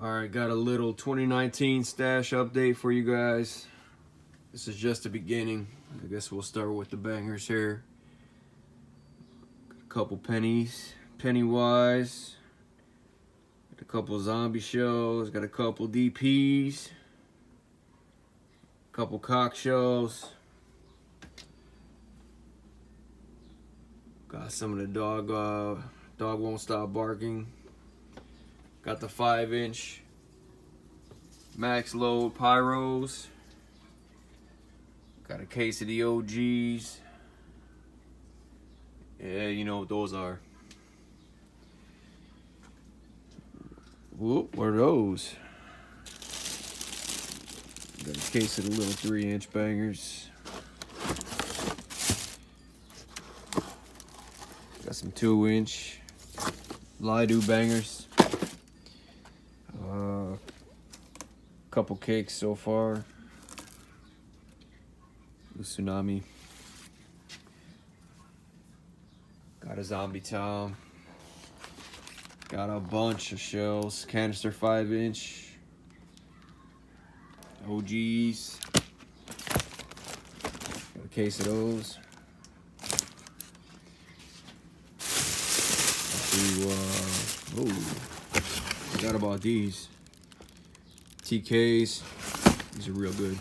Alright, got a little 2019 stash update for you guys. This is just the beginning. I guess we'll start with the bangers here. Got a couple pennies, Pennywise. Got a couple zombie shells. Got a couple DPs. A couple cock shells. Got some of the dog won't stop barking. Got the 5-inch max load pyros. Got a case of the OGs. Yeah, you know what those are. Whoop, what are those? Got a case of the little 3-inch bangers. Got some 2-inch Lido bangers. Couple cakes so far. The Tsunami. Got a Zombie Tom. Got a bunch of shells. Canister 5-inch. OGs. Got a case of those. Forgot about these. TKs. These are real good.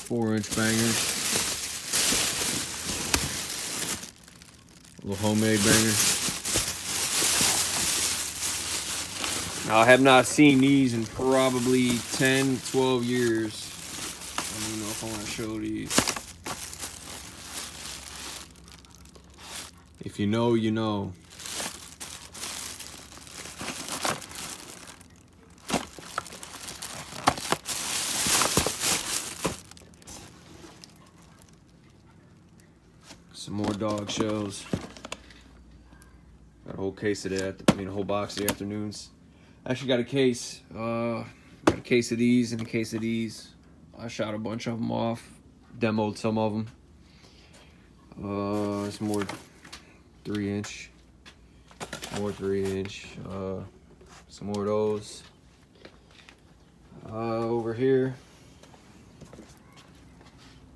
4-inch bangers. A little homemade banger. Now, I have not seen these in probably 10, 12 years. I don't even know if I want to show these. If you know, you know. Some more dog shows. Got a whole case of that. A whole box of the afternoons. Actually got a case. Got a case of these and a case of these. I shot a bunch of them off. Demoed some of them. Some more 3-inch. More 3-inch. Some more of those. Over here,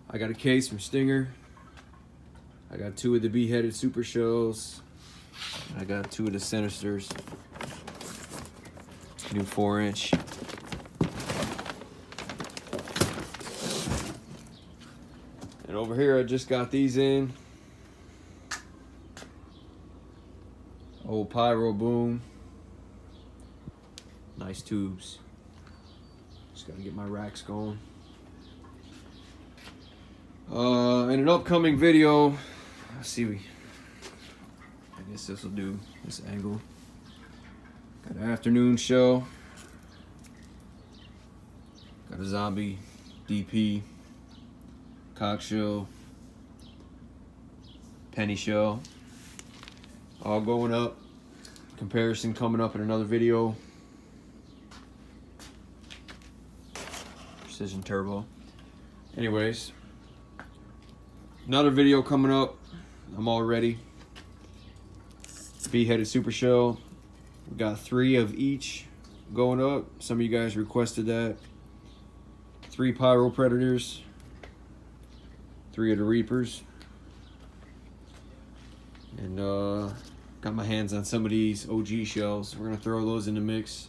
I got a case from Stinger. I got 2 of the beheaded super shells. I got 2 of the Sinisters. New 4-inch. And over here, I just got these in. Old Pyro Boom. Nice tubes. Just gotta get my racks going. In an upcoming video, let's see, I guess this will do, this angle. Got an afternoon show. Got a zombie DP, cock show, penny show. All going up. Comparison coming up in another video. Precision turbo. Anyways, another video coming up. I'm all ready. Beheaded super shell. We got 3 of each going up. Some of you guys requested that. 3 pyro predators. 3 of the reapers. And got my hands on some of these OG shells. We're gonna throw those in the mix.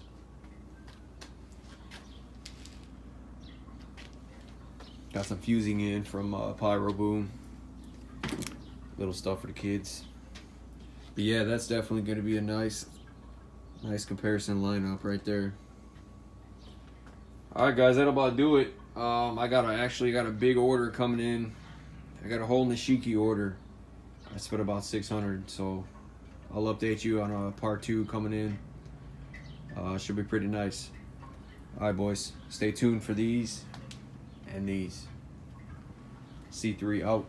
Got some fusing in from Pyro Boom. Little stuff for the kids. But yeah, that's definitely gonna be a nice comparison lineup right there. All right, guys, that'll about do it. I actually got a big order coming in. I got a whole Nishiki order. I spent about 600, so I'll update you on part 2 coming in. Should be pretty nice. All right, boys, stay tuned for these and these. C3 out.